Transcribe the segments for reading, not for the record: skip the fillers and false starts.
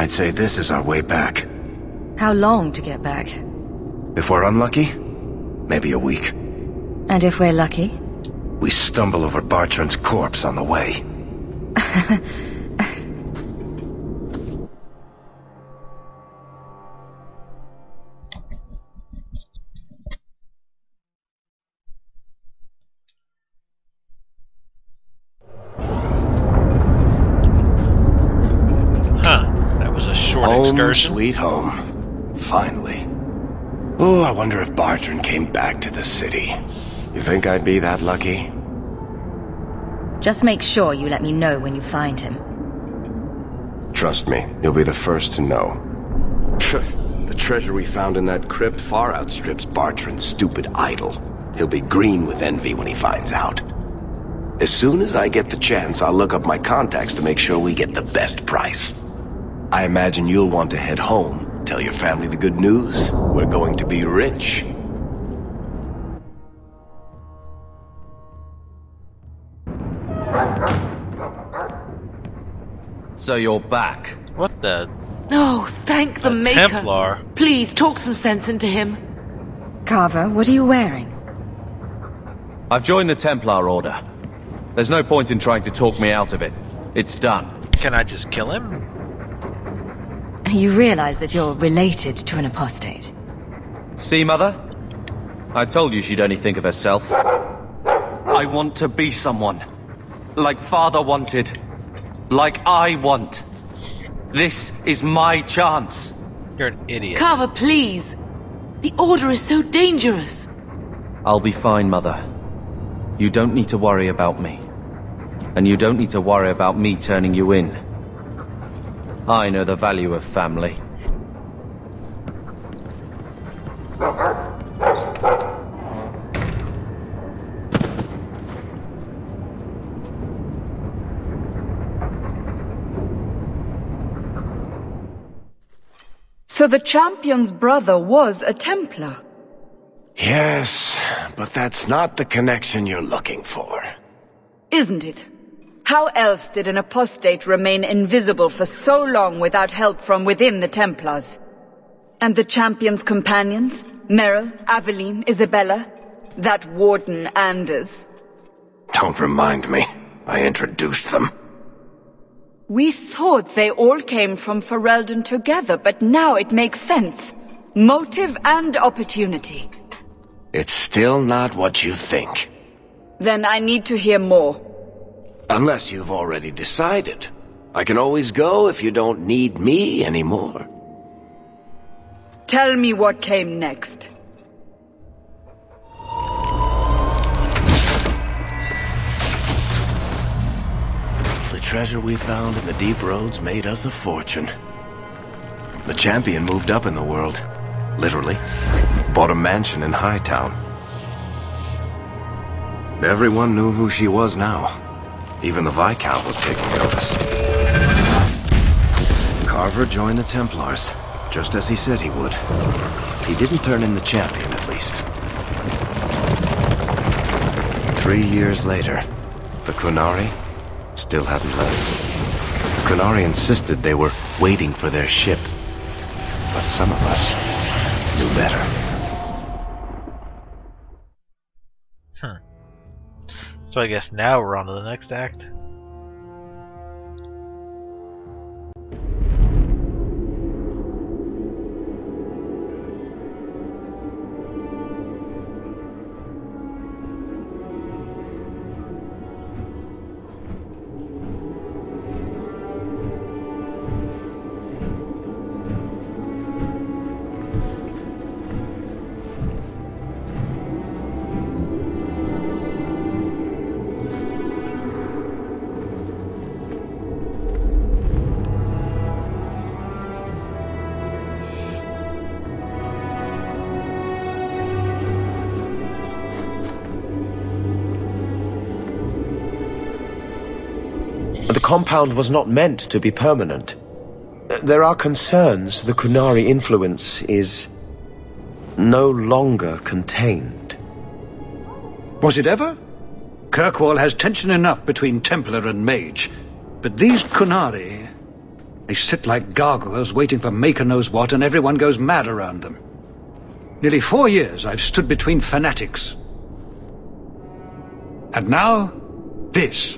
I'd say this is our way back. How long to get back? If we're unlucky, maybe a week. And if we're lucky? We stumble over Bartrand's corpse on the way. Home, sweet home. Finally. Oh, I wonder if Bartrand came back to the city. You think I'd be that lucky? Just make sure you let me know when you find him. Trust me, you'll be the first to know. The treasure we found in that crypt far outstrips Bartrand's stupid idol. He'll be green with envy when he finds out. As soon as I get the chance, I'll look up my contacts to make sure we get the best price. I imagine you'll want to head home, tell your family the good news. We're going to be rich. So you're back. What the? Oh, thank the Maker. Templar. Please, talk some sense into him. Carver, what are you wearing? I've joined the Templar Order. There's no point in trying to talk me out of it. It's done. Can I just kill him? You realize that you're related to an apostate. See, Mother? I told you she'd only think of herself. I want to be someone. Like Father wanted. Like I want. This is my chance. You're an idiot. Carver, please. The Order is so dangerous. I'll be fine, Mother. You don't need to worry about me. And you don't need to worry about me turning you in. I know the value of family. So the champion's brother was a Templar? Yes, but that's not the connection you're looking for. Isn't it? How else did an apostate remain invisible for so long without help from within the Templars? And the champion's companions? Merrill, Aveline, Isabella? That warden Anders? Don't remind me. I introduced them. We thought they all came from Ferelden together, but now it makes sense. Motive and opportunity. It's still not what you think. Then I need to hear more. Unless you've already decided. I can always go if you don't need me anymore. Tell me what came next. The treasure we found in the deep roads made us a fortune. The champion moved up in the world. Literally. Bought a mansion in Hightown. Everyone knew who she was now. Even the Viscount was taking notice. Carver joined the Templars, just as he said he would. He didn't turn in the champion, at least. 3 years later, the Qunari still hadn't left. The Qunari insisted they were waiting for their ship. But some of us knew better. So I guess now we're on to the next act. The compound was not meant to be permanent. There are concerns the Qunari influence is no longer contained. Was it ever? Kirkwall has tension enough between Templar and Mage, but these Qunari... They sit like gargoyles waiting for Maker knows what, and everyone goes mad around them. Nearly 4 years I've stood between fanatics. And now, this.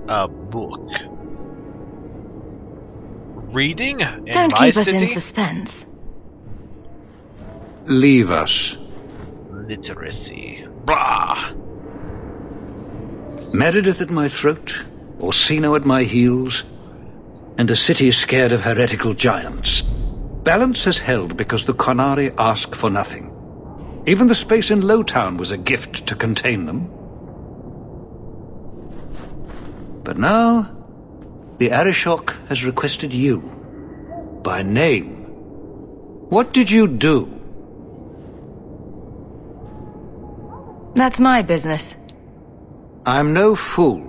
A book. Reading? Don't keep us in suspense. Leave us. Literacy. Blah! Meredith at my throat, Orsino at my heels, and a city scared of heretical giants. Balance has held because the Qunari ask for nothing. Even the space in Lowtown was a gift to contain them. But now, the Arishok has requested you. By name. What did you do? That's my business. I'm no fool.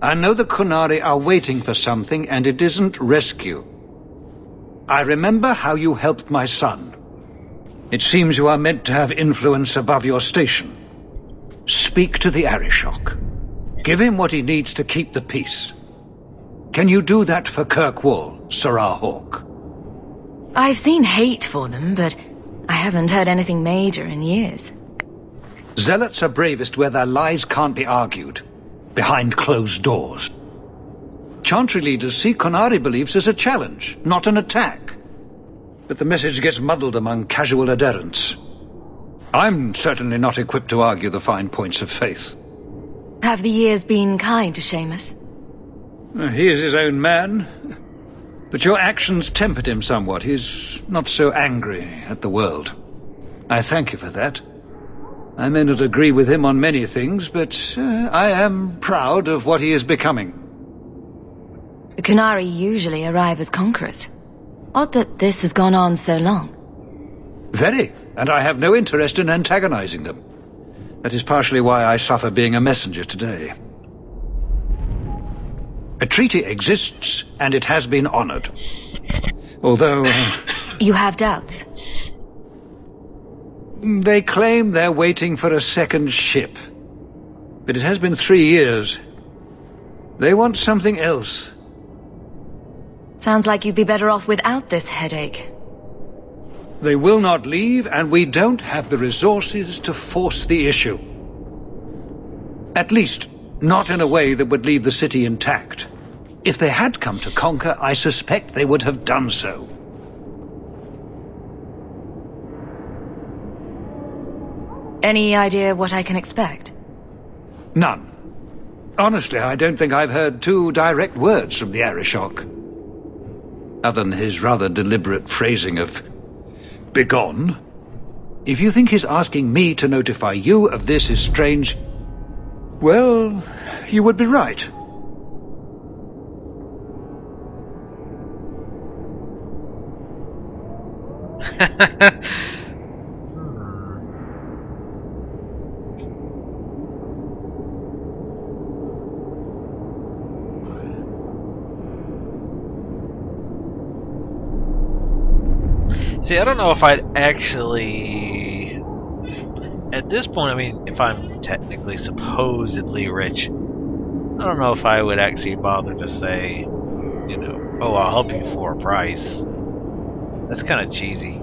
I know the Qunari are waiting for something, and it isn't rescue. I remember how you helped my son. It seems you are meant to have influence above your station. Speak to the Arishok. Give him what he needs to keep the peace. Can you do that for Kirkwall, Sarah Hawk? I've seen hate for them, but I haven't heard anything major in years. Zealots are bravest where their lies can't be argued, behind closed doors. Chantry leaders see Qunari beliefs as a challenge, not an attack. But the message gets muddled among casual adherents. I'm certainly not equipped to argue the fine points of faith. Have the years been kind to Seamus? He is his own man. But your actions tempered him somewhat. He's not so angry at the world. I thank you for that. I may not agree with him on many things, but I am proud of what he is becoming. The Qunari usually arrive as conquerors. Odd that this has gone on so long. Very, and I have no interest in antagonizing them. That is partially why I suffer being a messenger today. A treaty exists, and it has been honored. Although... You have doubts? They claim they're waiting for a second ship. But it has been 3 years. They want something else. Sounds like you'd be better off without this headache. They will not leave, and we don't have the resources to force the issue. At least, not in a way that would leave the city intact. If they had come to conquer, I suspect they would have done so. Any idea what I can expect? None. Honestly, I don't think I've heard 2 direct words from the Arishok. Other than his rather deliberate phrasing of begone. If you think his asking me to notify you of this is strange, well, you would be right. See, I don't know if I'd actually... At this point, I mean, if I'm technically supposedly rich, I don't know if I would actually bother to say, you know, oh, I'll help you for a price. That's kind of cheesy.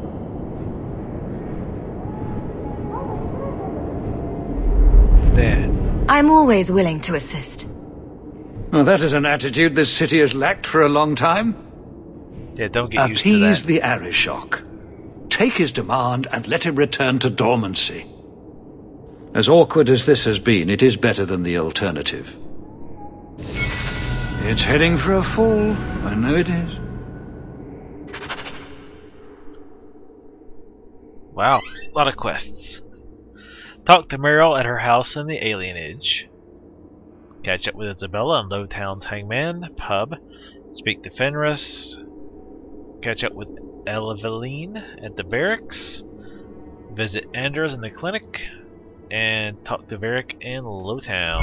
Then... I'm always willing to assist. Well, that is an attitude this city has lacked for a long time. Yeah, don't get used to that. Appease the Arishok. Take his demand and let him return to dormancy. As awkward as this has been, it is better than the alternative. It's heading for a fall. I know it is. Wow, a lot of quests. Talk to Meryl at her house in the alienage. Catch up with Isabella on Lowtown's Hangman pub. Speak to Fenris. Catch up with Eveline at the barracks. Visit Anders in the clinic. And talk to Varric in Lowtown.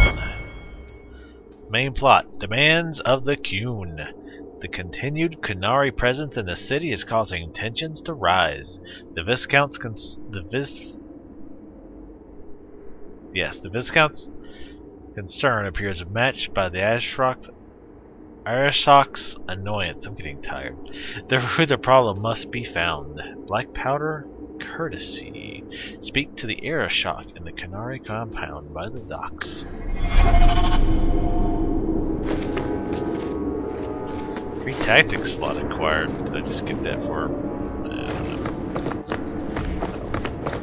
Main plot: demands of the Qun. The continued Qunari presence in the city is causing tensions to rise. The Viscount's concern appears matched by the Ashrok's Arashok's annoyance. I'm getting tired. Where the problem must be found. Black powder, courtesy. Speak to the Arashok in the Canary compound by the docks. Free tactics slot acquired. Did I just get that for? I don't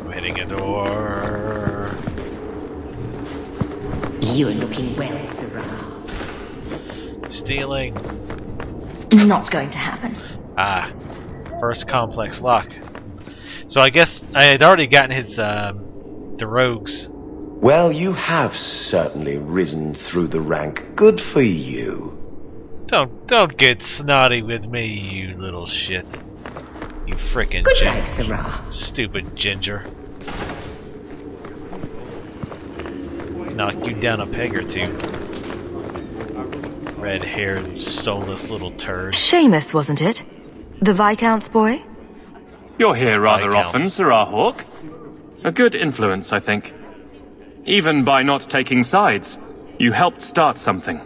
know. I'm hitting a door. You're looking well, Sarah. Stealing. Not going to happen. Ah, first complex lock. So I guess I had already gotten his the rogues. Well, you have certainly risen through the rank. Good for you. Don't get snotty with me, you little shit. You frickin' Good day, Sarah. Stupid ginger. Knock you down a peg or two. Red-haired, soulless little turd. Seamus, wasn't it? The Viscount's boy? You're here rather Viscount. often, Sirrah Hawk. A good influence, I think. Even by not taking sides, you helped start something.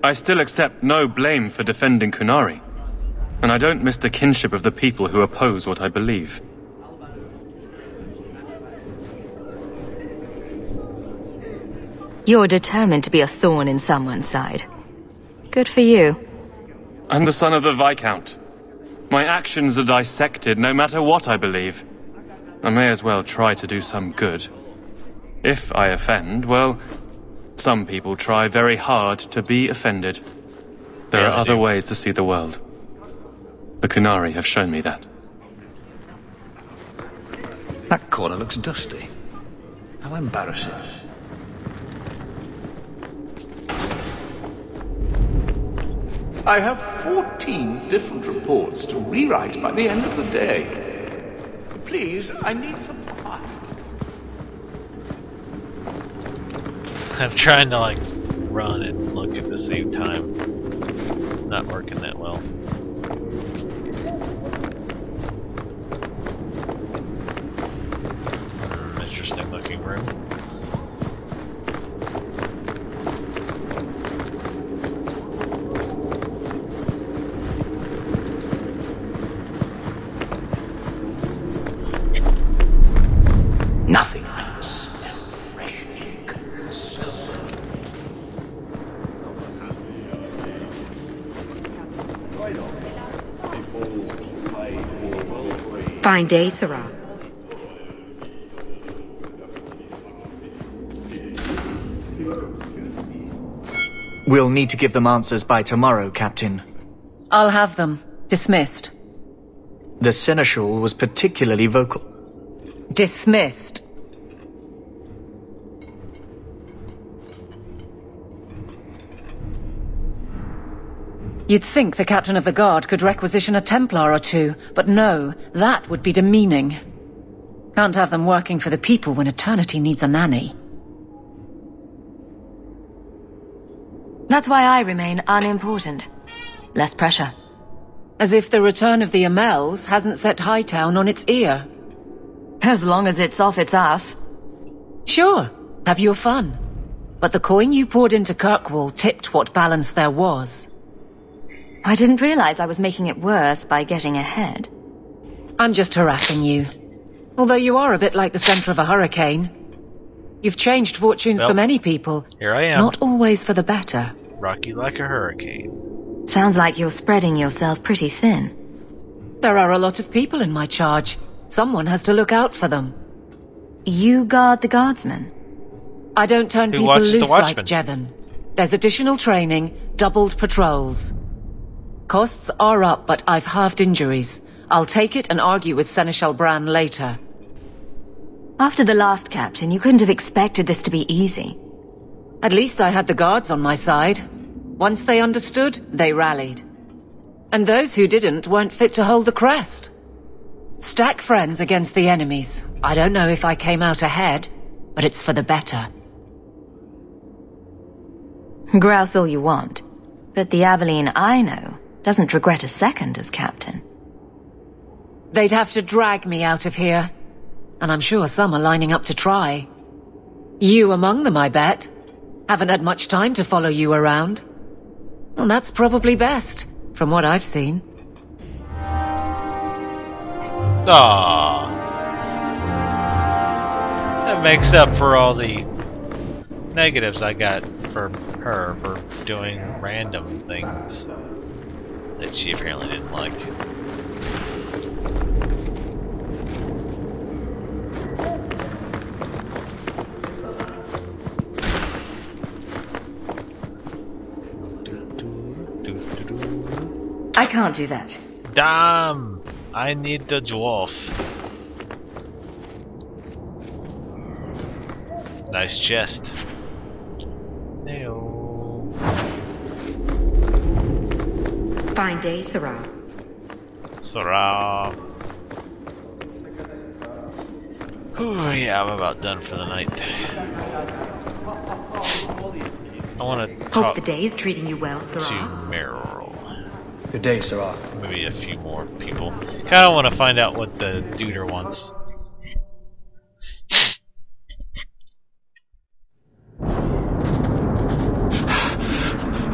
I still accept no blame for defending Kunari, and I don't miss the kinship of the people who oppose what I believe. You're determined to be a thorn in someone's side. Good for you. I'm the son of the Viscount. My actions are dissected no matter what I believe. I may as well try to do some good. If I offend, well, some people try very hard to be offended. There are other ways to see the world. The Kunari have shown me that. That corner looks dusty. How embarrassing. I have 14 different reports to rewrite by the end of the day. Please, I need some quiet. I'm trying to like run and look at the same time. Not working that well. Interesting looking room. Nothing like the smell of fresh ink. Fine day, Sarah. We'll need to give them answers by tomorrow, Captain. I'll have them. Dismissed. The Seneschal was particularly vocal. Dismissed. You'd think the Captain of the Guard could requisition a Templar or two, but no, that would be demeaning. Can't have them working for the people when eternity needs a nanny. That's why I remain unimportant. Less pressure. As if the return of the AE'rs hasn't set Hightown on its ear. As long as it's off its ass. Sure, have your fun. But the coin you poured into Kirkwall tipped what balance there was. I didn't realize I was making it worse by getting ahead. I'm just harassing you. Although you are a bit like the center of a hurricane. You've changed fortunes for many people. Here I am. Not always for the better. Rocky like a hurricane. Sounds like you're spreading yourself pretty thin. There are a lot of people in my charge. Someone has to look out for them. You guard the guardsmen? I don't turn Who people watches the loose like watchmen? Jevon. There's additional training, doubled patrols. Costs are up, but I've halved injuries. I'll take it and argue with Seneschal Bran later. After the last captain, you couldn't have expected this to be easy. At least I had the guards on my side. Once they understood, they rallied. And those who didn't weren't fit to hold the crest. Stack friends against the enemies. I don't know if I came out ahead, but it's for the better. Grouse all you want, but the Aveline I know doesn't regret a second as captain. They'd have to drag me out of here. And I'm sure some are lining up to try. You among them, I bet. Haven't had much time to follow you around. Well, that's probably best, from what I've seen. Aww. That makes up for all the negatives I got for her for doing random things that she apparently didn't like. I can't do that. Damn! I need the dwarf. Nice chest. Heyo. Fine day, Sarah. Sarah. Whew, yeah, I'm about done for the night. I want to Hope talk the day is treating you well, to Sarah. Meryl. Good day, Sarah. Maybe a few more people. Kinda want to find out what the duder wants.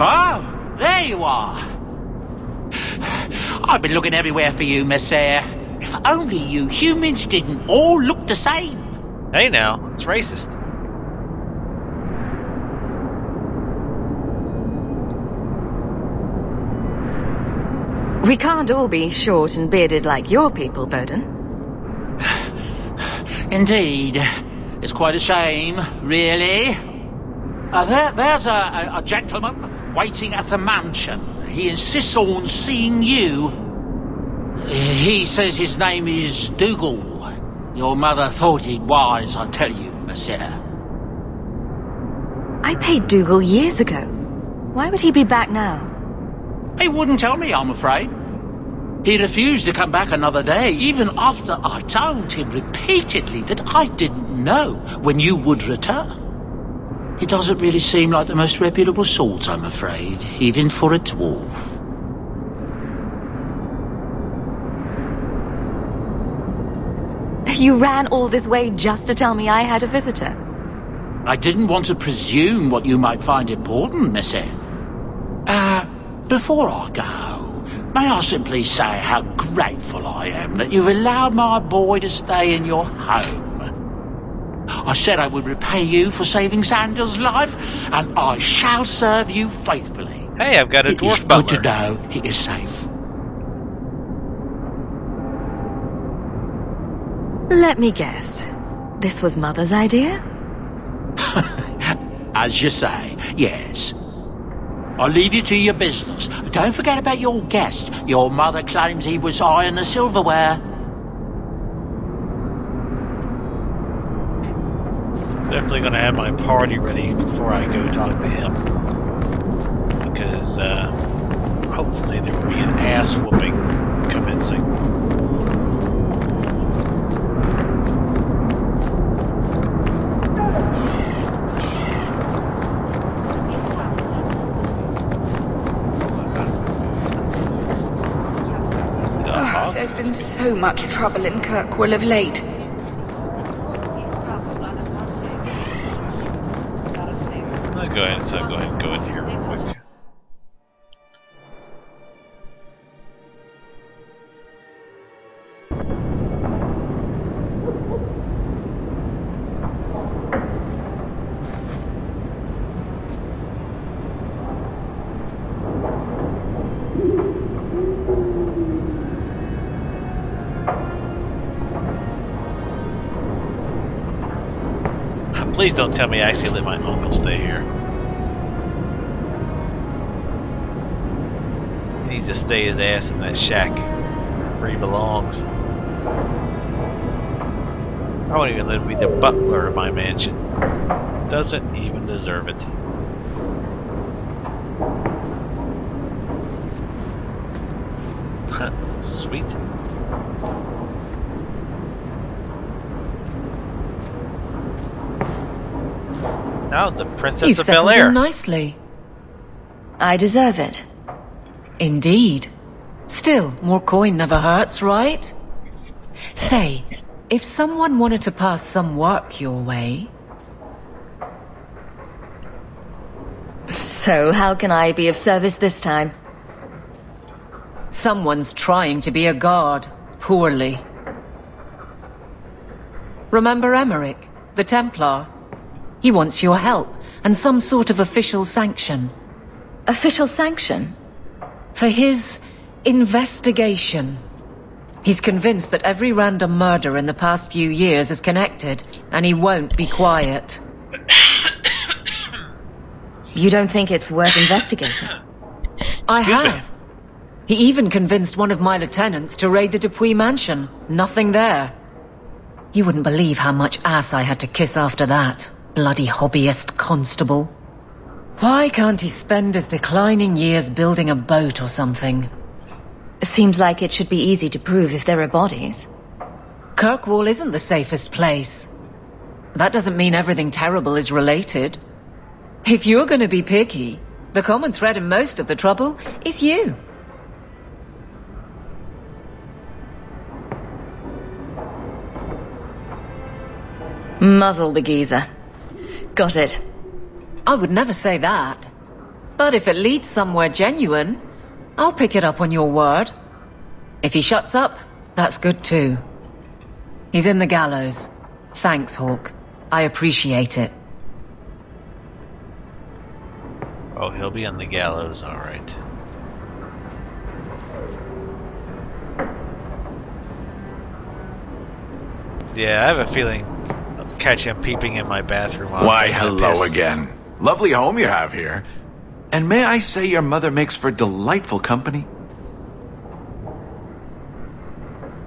Oh, there you are. I've been looking everywhere for you, Messiah. If only you humans didn't all look the same. Hey now, it's racist. We can't all be short and bearded like your people, Bowden. Indeed. It's quite a shame, really. There's a gentleman waiting at the mansion. He insists on seeing you. He says his name is Dougal. Your mother thought it wise, I tell you, Messiah. I paid Dougal years ago. Why would he be back now? He wouldn't tell me, I'm afraid. He refused to come back another day, even after I told him repeatedly that I didn't know when you would return. He doesn't really seem like the most reputable sort, I'm afraid, even for a dwarf. You ran all this way just to tell me I had a visitor? I didn't want to presume what you might find important, Missy. Before I go, may I simply say how grateful I am that you've allowed my boy to stay in your home. I said I would repay you for saving Sanders' life, and I shall serve you faithfully. Hey, I've got a dwarf It is butler. good to know he is safe. Let me guess. This was Mother's idea? As you say, yes. I'll leave you to your business. Don't forget about your guest. Your mother claims he was eyeing the silverware. Definitely gonna have my party ready before I go talk to him. Because, hopefully there will be an ass whooping commencing. There's been so much trouble in Kirkwall of late. I'll go ahead and go in here real quick. Please don't tell me I actually let my uncle stay here. He needs to stay his ass in that shack where he belongs. I won't even let him be the butler of my mansion. Doesn't even deserve it. Sweet. Now the Princess You've of settled Bel-Air. in nicely. I deserve it. Indeed. Still, more coin never hurts, right? Say, if someone wanted to pass some work your way... So, how can I be of service this time? Someone's trying to be a guard, poorly. Remember Emmerich, the Templar? He wants your help, and some sort of official sanction. Official sanction? For his investigation. He's convinced that every random murder in the past few years is connected, and he won't be quiet. You don't think it's worth investigating? I have. He even convinced one of my lieutenants to raid the Dupuis mansion. Nothing there. You wouldn't believe how much ass I had to kiss after that. Bloody hobbyist constable. Why can't he spend his declining years building a boat or something? Seems like it should be easy to prove if there are bodies. Kirkwall isn't the safest place. That doesn't mean everything terrible is related. If you're gonna be picky, the common thread in most of the trouble is you. Muzzle the geezer. Got it. I would never say that. But if it leads somewhere genuine, I'll pick it up on your word. If he shuts up, that's good too. He's in the gallows. Thanks, Hawk. I appreciate it. Oh, he'll be on the gallows, alright. Yeah, I have a feeling I'll catch him peeping in my bathroom. Why, hello again. Lovely home you have here. And may I say your mother makes for delightful company?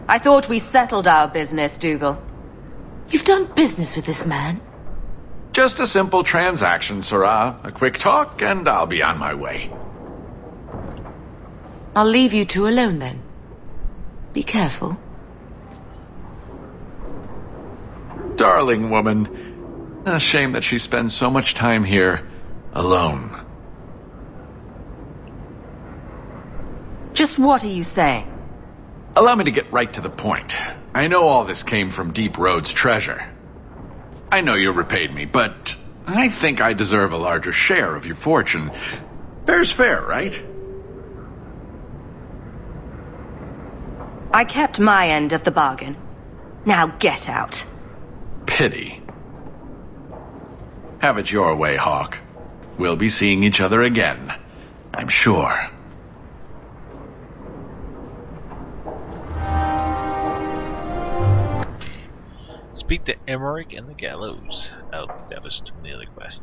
I thought we settled our business, Dougal. You've done business with this man? Just a simple transaction, Syrah. A quick talk, and I'll be on my way. I'll leave you two alone then. Be careful. Darling woman. A shame that she spends so much time here alone. Just what are you saying? Allow me to get right to the point. I know all this came from Deep Road's treasure. I know you repaid me, but I think I deserve a larger share of your fortune. Fair's fair, right? I kept my end of the bargain. Now get out. Pity. Have it your way, Hawk. We'll be seeing each other again, I'm sure. Speak to Emmerich and the gallows. Oh, that was the other quest.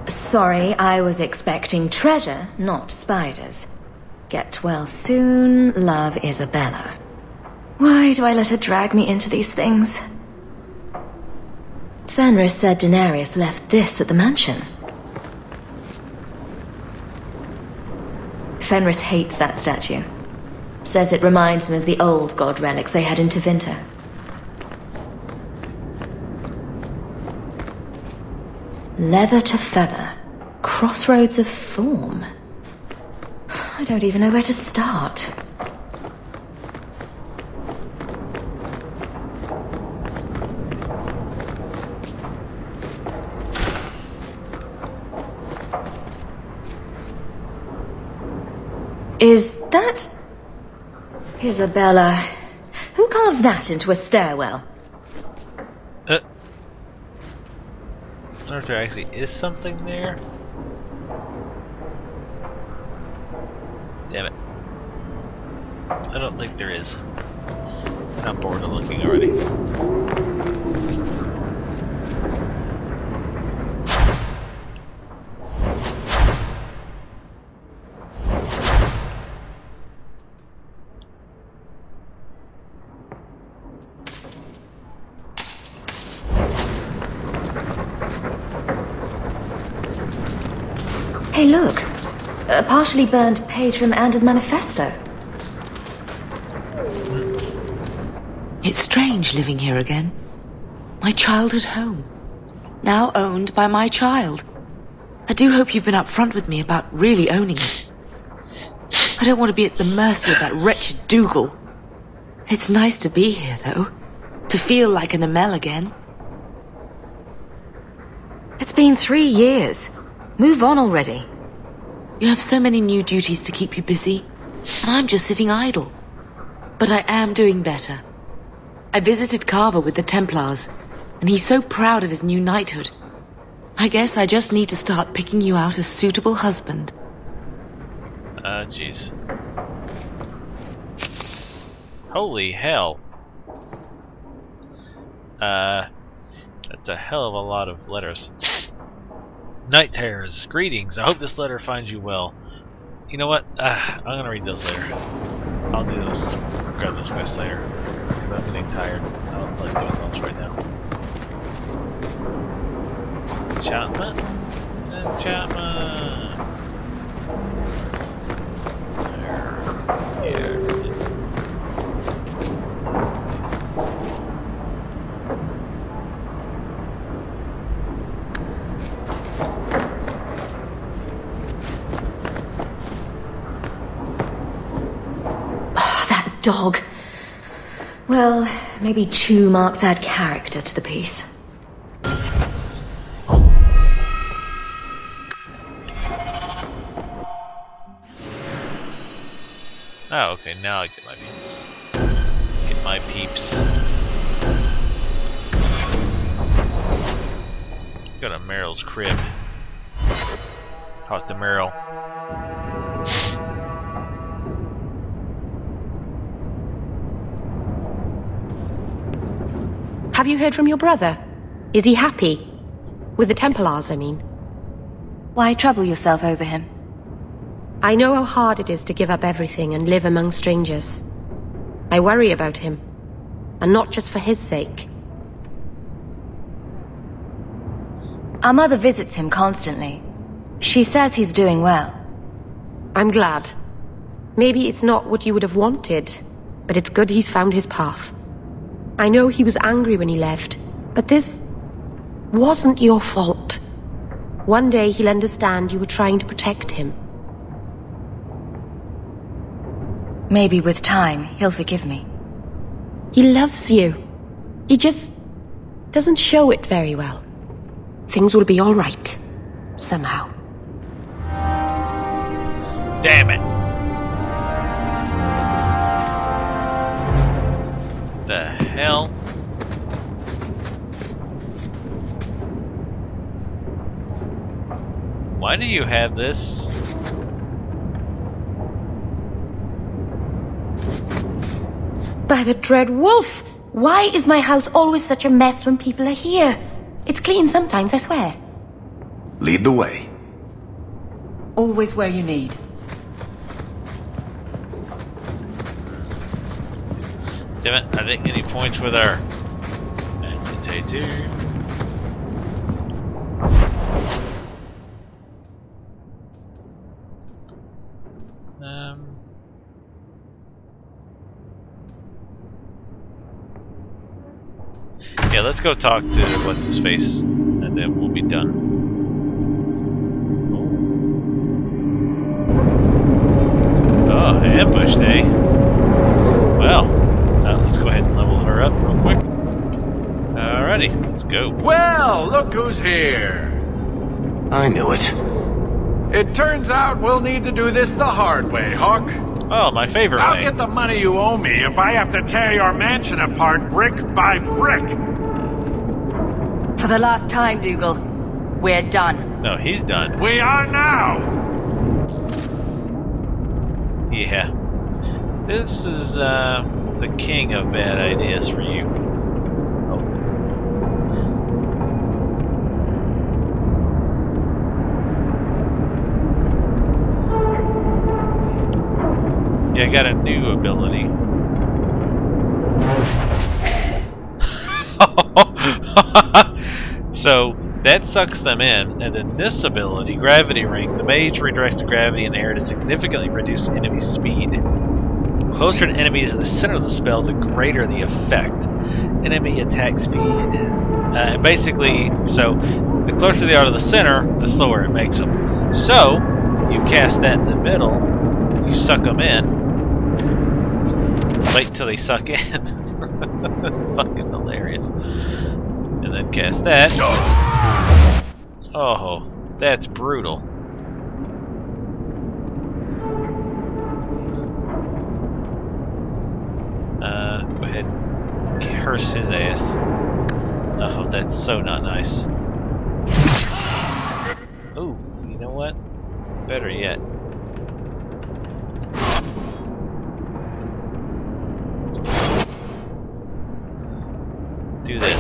Sorry, I was expecting treasure, not spiders. Get well soon, love Isabella. Why do I let her drag me into these things? Fenris said Daenerys left this at the mansion. Fenris hates that statue. Says it reminds him of the old god relics they had in Tevinter. Leather to feather. Crossroads of form. I don't even know where to start. Is that... Isabella? Who carves that into a stairwell? I wonder if there actually is something there. Damn it. I don't think there is. I'm bored of looking already. Hey, look. A partially burned page from Anders' manifesto. It's strange living here again. My childhood home. Now owned by my child. I do hope you've been upfront with me about really owning it. I don't want to be at the mercy of that wretched Dougal. It's nice to be here, though. To feel like an Amel again. It's been 3 years. Move on already. You have so many new duties to keep you busy, and I'm just sitting idle. But I am doing better. I visited Carver with the Templars, and he's so proud of his new knighthood. I guess I just need to start picking you out a suitable husband. Jeez. Holy hell. That's a hell of a lot of letters. Night Terrors, greetings. I hope this letter finds you well. You know what? I'm gonna read those later. I'll do those. Grab those quests later. Because I'm getting tired. I don't like doing those right now. Enchantment? Enchantment! There. Here. Dog. Well, maybe chew marks add character to the piece. Oh, okay, now I get my peeps. Get my peeps. Go to Meryl's crib. Talk to Meryl. Have you heard from your brother? Is he happy? With the Templars, I mean. Why trouble yourself over him? I know how hard it is to give up everything and live among strangers. I worry about him. And not just for his sake. Our mother visits him constantly. She says he's doing well. I'm glad. Maybe it's not what you would have wanted, but it's good he's found his path. I know he was angry when he left, but this wasn't your fault. One day he'll understand you were trying to protect him. Maybe with time, he'll forgive me. He loves you. He just doesn't show it very well. Things will be all right. Somehow. Damn it! The hell? Why do you have this? By the dread wolf! Why is my house always such a mess when people are here? It's clean sometimes, I swear. Lead the way. Always where you need. Damn it, I didn't get any points with our agitator. Yeah, let's go talk to what's-his-face, and then we'll be done. Oh, ambushed, eh? Well, let's go ahead and level her up real quick. Alrighty, let's go. Well, look who's here. I knew it. It turns out we'll need to do this the hard way, Hawk. Oh, my favorite I'll thing. get the money you owe me if I have to tear your mansion apart brick by brick. For the last time, Dougal. We're done. No, he's done. We are now! Yeah. This is, the king of bad ideas for you. Oh. Yeah, I got a new ability. So, that sucks them in, and then this ability, Gravity Ring, the mage redirects the gravity in the air to significantly reduce enemy speed. The closer an enemy is at the center of the spell, the greater the effect. Enemy attack speed. Basically, so, the closer they are to the center, the slower it makes them. So, you cast that in the middle, you suck them in, Wait till they suck in. Fucking hilarious. And then cast that. Oh, that's brutal. Go ahead. Curse his ass. Oh, that's so not nice. Ooh, you know what? Better yet. Do this.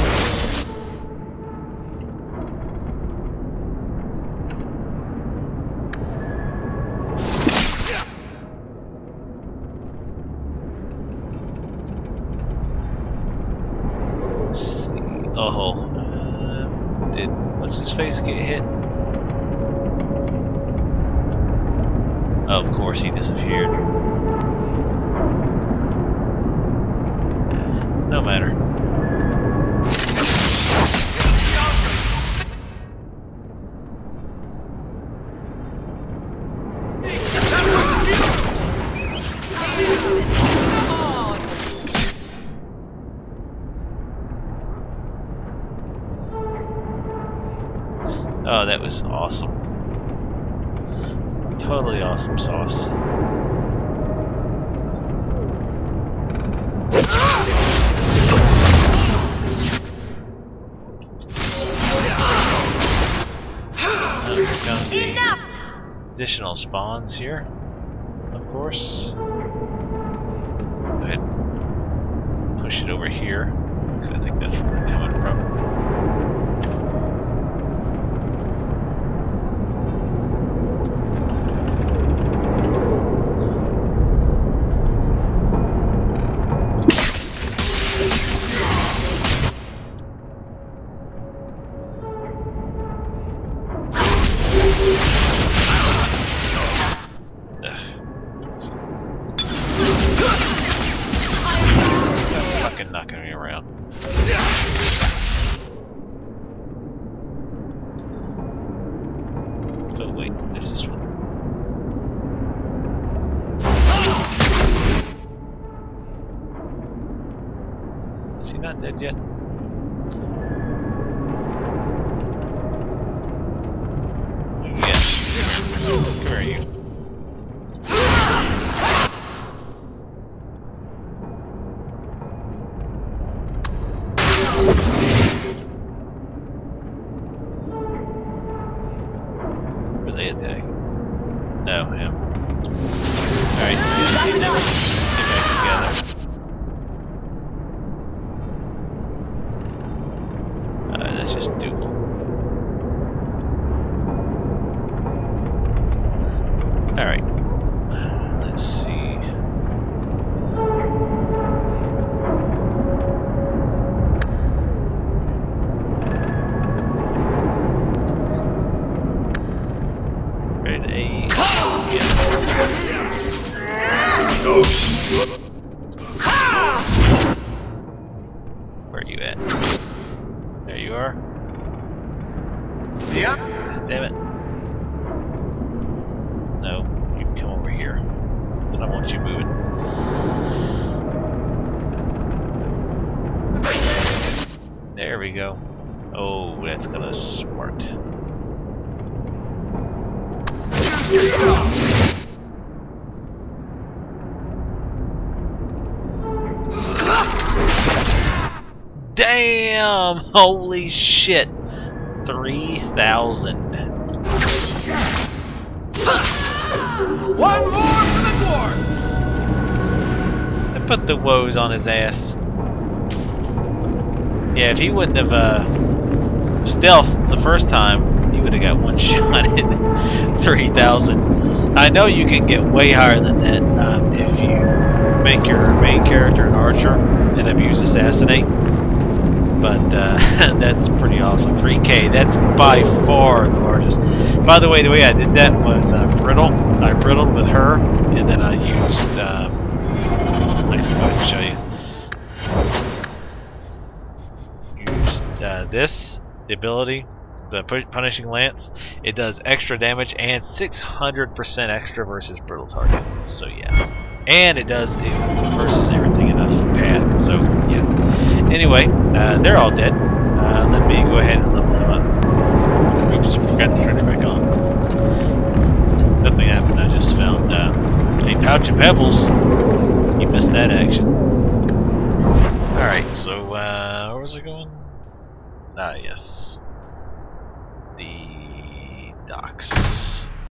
Oh, did what's his face get hit? Oh, of course he disappeared. No matter. Oh, that was awesome. Totally awesome sauce. Here comes the additional spawns here, of course. Go ahead and push it over here, because I think that's where they're coming from. Knocking me around. Oh wait, there's this one. Is he not dead yet? Yes. Where are you? No, him. Alright, get back together. That's just Dougal. Alright. Let's see. Ready to AE. Where are you at? There you are. Yeah. Damn it. No, you can come over here. Then I want you moving. There we go. Oh, that's gonna smart. Damn! Holy shit! 3,000. One more for the dwarf! I put the woes on his ass. Yeah, if he wouldn't have stealthed the first time, he would have got one shot at 3,000. I know you can get way higher than that if you make your main character an archer and have used assassinate. But that's pretty awesome. 3K, that's by far the largest. By the way I did that was brittle. I brittled with her, and then I used, I can go ahead and show you. Used this, the ability, the punishing lance. It does extra damage and 600% extra versus brittle targets. So yeah. And it does it versus everything anyway, they're all dead. Let me go ahead and level them up. Oops, forgot to turn it back on. Nothing happened, I just found a pouch of pebbles. You missed that action. Alright, so where was I going? Ah, yes. The docks.